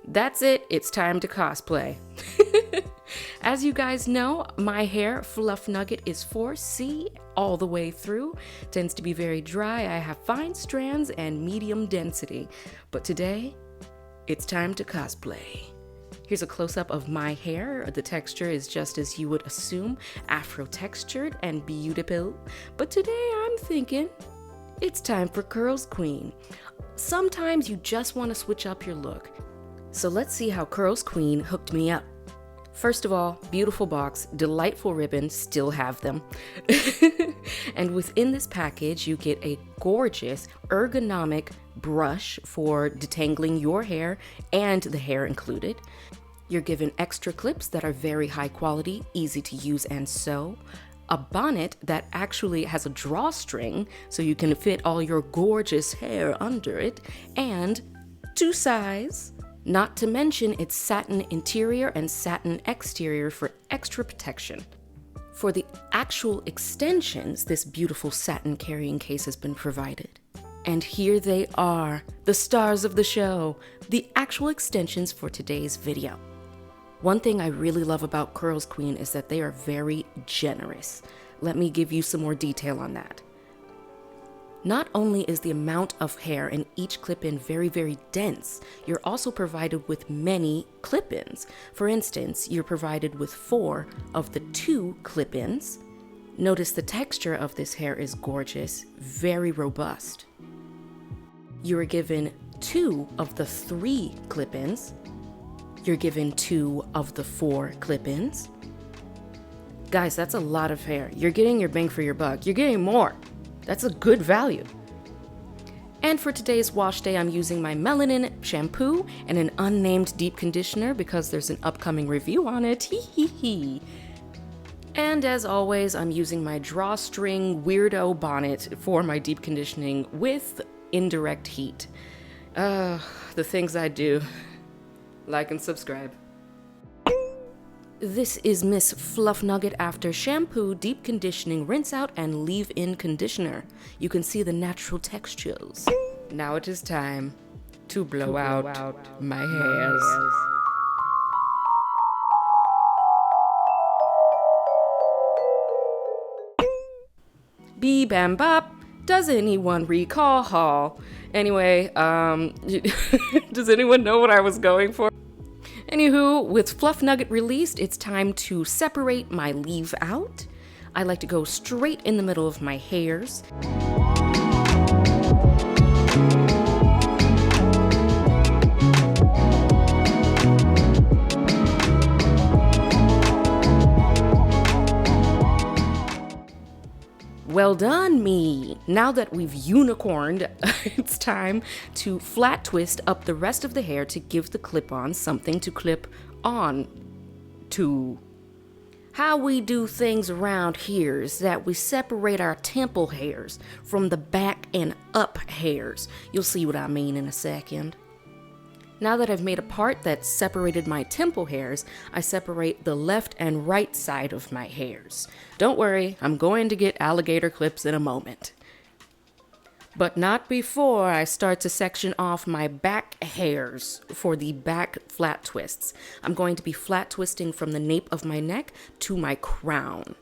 That's it, it's time to cosplay. As you guys know, my hair fluff nugget is 4C all the way through. Tends to be very dry. I have fine strands and medium density. But today, it's time to cosplay. Here's a close-up of my hair. The texture is just as you would assume, afro-textured and beautiful. But today I'm thinking it's time for Curlsqueen. Sometimes you just want to switch up your look. So let's see how Curlsqueen hooked me up. First of all, beautiful box, delightful ribbon, still have them. And within this package, you get a gorgeous ergonomic brush for detangling your hair and the hair included. You're given extra clips that are very high quality, easy to use and sew. A bonnet that actually has a drawstring so you can fit all your gorgeous hair under it, and 2 size. Not to mention its satin interior and satin exterior for extra protection. For the actual extensions, this beautiful satin carrying case has been provided. And here they are, the stars of the show, the actual extensions for today's video. One thing I really love about Curlsqueen is that they are very generous. Let me give you some more detail on that. Not only is the amount of hair in each clip-in very, very dense, you're also provided with many clip-ins. For instance, you're provided with 4 of the 2 clip-ins. Notice the texture of this hair is gorgeous, very robust. You are given 2 of the 3 clip-ins. You're given 2 of the 4 clip-ins. Guys, that's a lot of hair. You're getting your bang for your buck. You're getting more. That's a good value. And for today's wash day, I'm using my melanin shampoo and an unnamed deep conditioner because there's an upcoming review on it. Hee hee hee. And as always, I'm using my drawstring weirdo bonnet for my deep conditioning with indirect heat. The things I do. Like and subscribe. This is Miss Fluff Nugget after shampoo, deep conditioning, rinse out, and leave-in conditioner. You can see the natural textures. Now it is time to blow out my hairs. Bee bam bop. Does anyone recall Hall? Anyway, does anyone know what I was going for? Anywho, with Fluff Nugget released, it's time to separate my leave out. I like to go straight in the middle of my hairs. Well done, me! Now that we've unicorned, it's time to flat twist up the rest of the hair to give the clip-on something to clip on to. How we do things around here is that we separate our temple hairs from the back and up hairs. You'll see what I mean in a second. Now that I've made a part that separated my temple hairs, I separate the left and right side of my hairs. Don't worry, I'm going to get alligator clips in a moment. But not before I start to section off my back hairs for the back flat twists. I'm going to be flat twisting from the nape of my neck to my crown.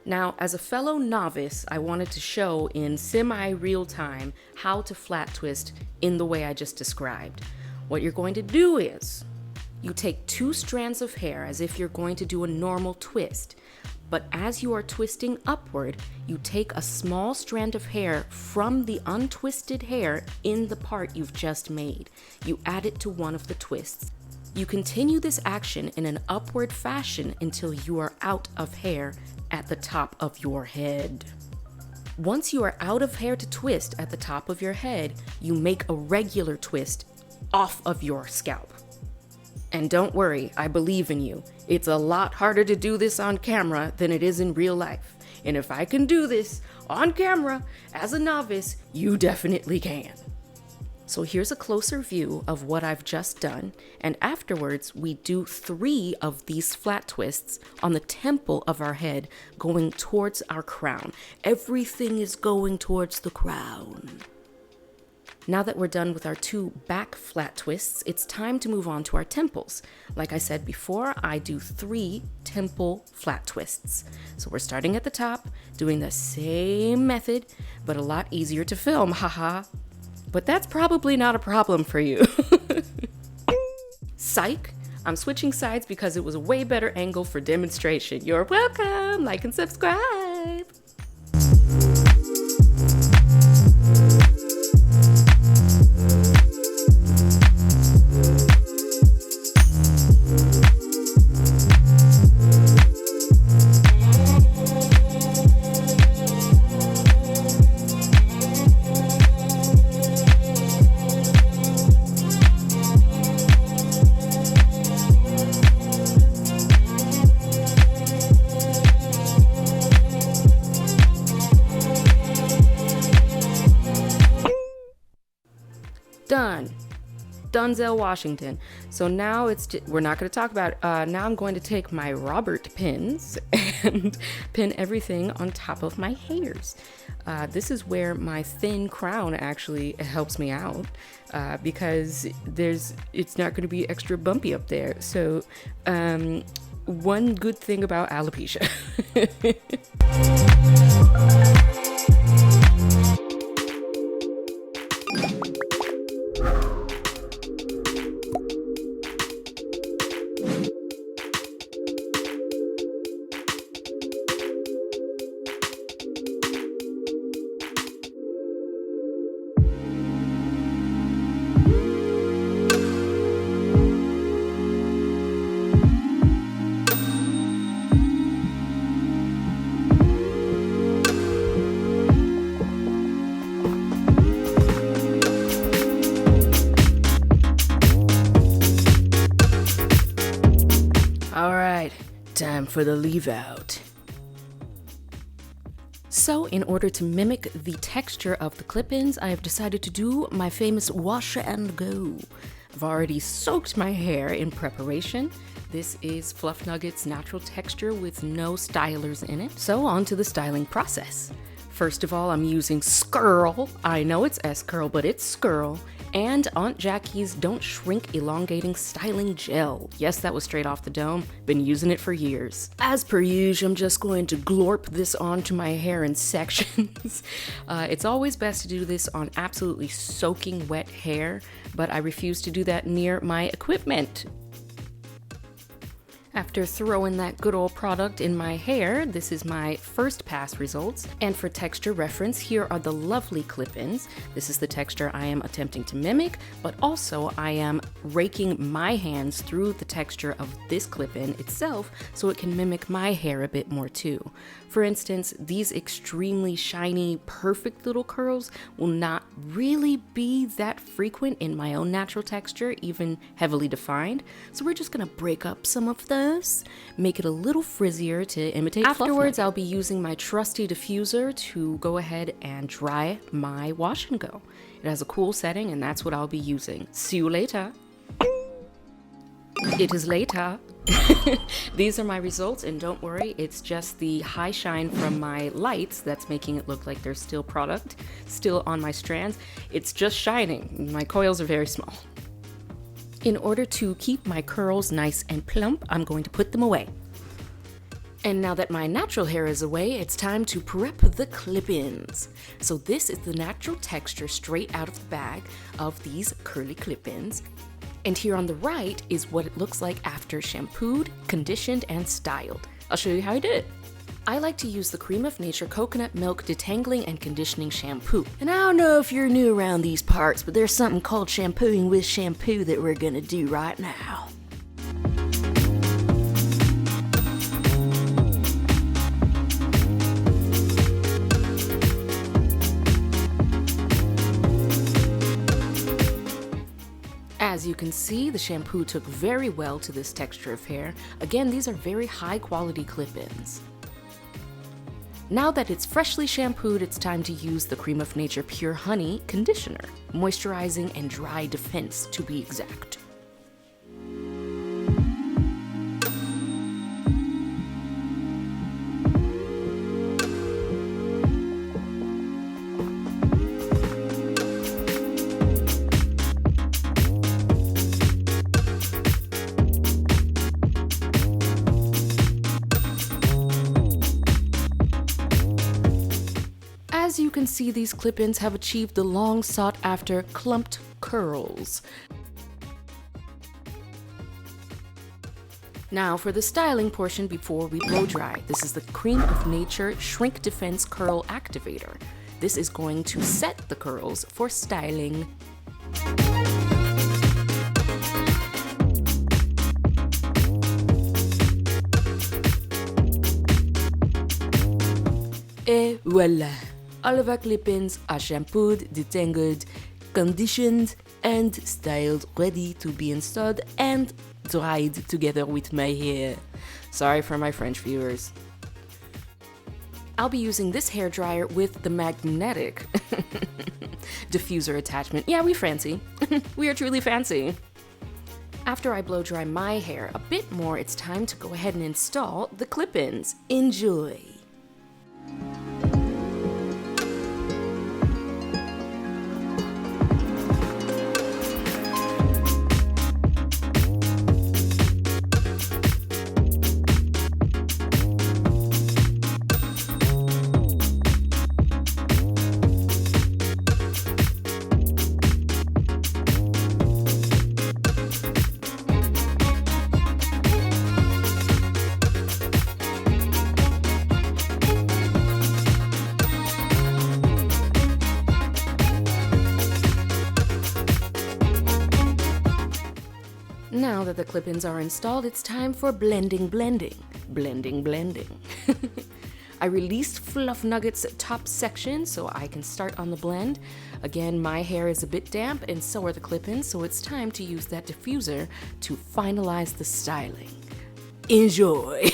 Now, as a fellow novice, I wanted to show in semi-real time how to flat twist in the way I just described. What you're going to do is, you take 2 strands of hair as if you're going to do a normal twist, but as you are twisting upward, you take a small strand of hair from the untwisted hair in the part you've just made. You add it to one of the twists. You continue this action in an upward fashion until you are out of hair at the top of your head. Once you are out of hair to twist at the top of your head, you make a regular twist off of your scalp. And don't worry, I believe in you. It's a lot harder to do this on camera than it is in real life. And if I can do this on camera as a novice, you definitely can. So here's a closer view of what I've just done, and afterwards we do 3 of these flat twists on the temple of our head going towards our crown. Everything is going towards the crown. Now that we're done with our 2 back flat twists, it's time to move on to our temples. Like I said before, I do 3 temple flat twists. So we're starting at the top, doing the same method, but a lot easier to film, haha. But that's probably not a problem for you. Psych! I'm switching sides because it was a way better angle for demonstration. You're welcome! Like and subscribe! Done. Dunzel, Washington. So now we're not going to talk about now I'm going to take my Robert pins and pin everything on top of my hairs. This is where my thin crown actually helps me out because it's not going to be extra bumpy up there. So one good thing about alopecia. Time for the leave out. So in order to mimic the texture of the clip-ins, I have decided to do my famous wash and go. I've already soaked my hair in preparation. This is Fluff Nugget's natural texture with no stylers in it. So on to the styling process. First of all, I'm using Skirl. I know it's S-Curl, but it's Skirl. And Aunt Jackie's Don't Shrink Elongating Styling Gel. Yes, that was straight off the dome. Been using it for years. As per usual, I'm just going to glorp this onto my hair in sections. It's always best to do this on absolutely soaking wet hair, but I refuse to do that near my equipment. After throwing that good old product in my hair, this is my first pass results. And for texture reference, here are the lovely clip-ins. This is the texture I am attempting to mimic, but also I am raking my hands through the texture of this clip-in itself so it can mimic my hair a bit more too. For instance, these extremely shiny, perfect little curls will not really be that frequent in my own natural texture, even heavily defined. So we're just gonna break up some of those, make it a little frizzier to imitate Afterwards, I'll be using my trusty diffuser to go ahead and dry my wash and go. It has a cool setting and that's what I'll be using. See you later. It is later. These are my results, and don't worry, it's just the high shine from my lights that's making it look like there's still product still on my strands. It's just shining. My coils are very small. In order to keep my curls nice and plump, I'm going to put them away. And now that my natural hair is away, it's time to prep the clip-ins. So this is the natural texture straight out of the bag of these curly clip-ins. And here on the right is what it looks like after shampooed, conditioned, and styled. I'll show you how I did it. I like to use the Cream of Nature Coconut Milk Detangling and Conditioning Shampoo. And I don't know if you're new around these parts, but there's something called shampooing with shampoo that we're gonna do right now. As you can see, the shampoo took very well to this texture of hair. Again, these are very high quality clip-ins. Now that it's freshly shampooed, it's time to use the Cream of Nature Pure Honey Conditioner, moisturizing and dry defense to be exact. can see, these clip-ins have achieved the long sought after clumped curls. Now for the styling portion before we blow dry. This is the Cream of Nature Shrink Defense Curl Activator. This is going to set the curls for styling. Et voilà! All of our clip-ins are shampooed, detangled, conditioned, and styled, ready to be installed and dried together with my hair. Sorry for my French viewers. I'll be using this hair dryer with the magnetic diffuser attachment. Yeah, we fancy. We are truly fancy. After I blow dry my hair a bit more, it's time to go ahead and install the clip-ins. Enjoy! Now that the clip-ins are installed, it's time for blending. I released Fluff Nugget's top section so I can start on the blend. Again, my hair is a bit damp and so are the clip-ins, so it's time to use that diffuser to finalize the styling. Enjoy!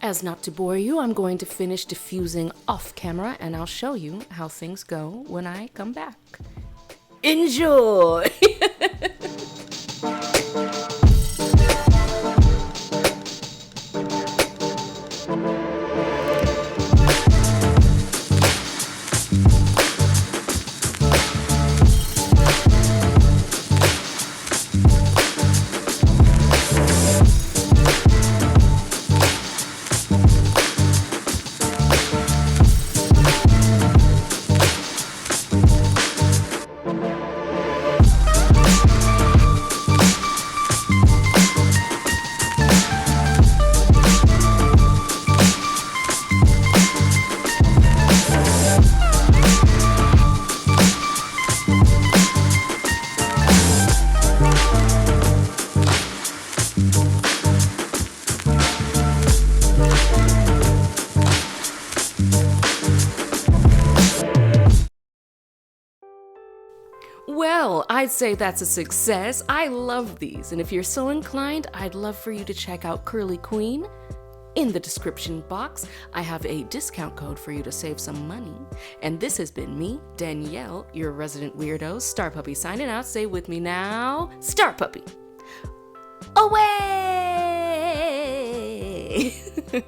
As not to bore you, I'm going to finish diffusing off camera and I'll show you how things go when I come back. Enjoy! Well, I'd say that's a success. I love these, and if you're so inclined, I'd love for you to check out Curlsqueen. In the description box, I have a discount code for you to save some money. And this has been me, Danielle, your resident weirdo, StarPuppy signing out. Say with me now, StarPuppy. Away!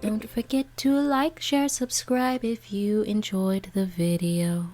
Don't forget to like, share, subscribe if you enjoyed the video.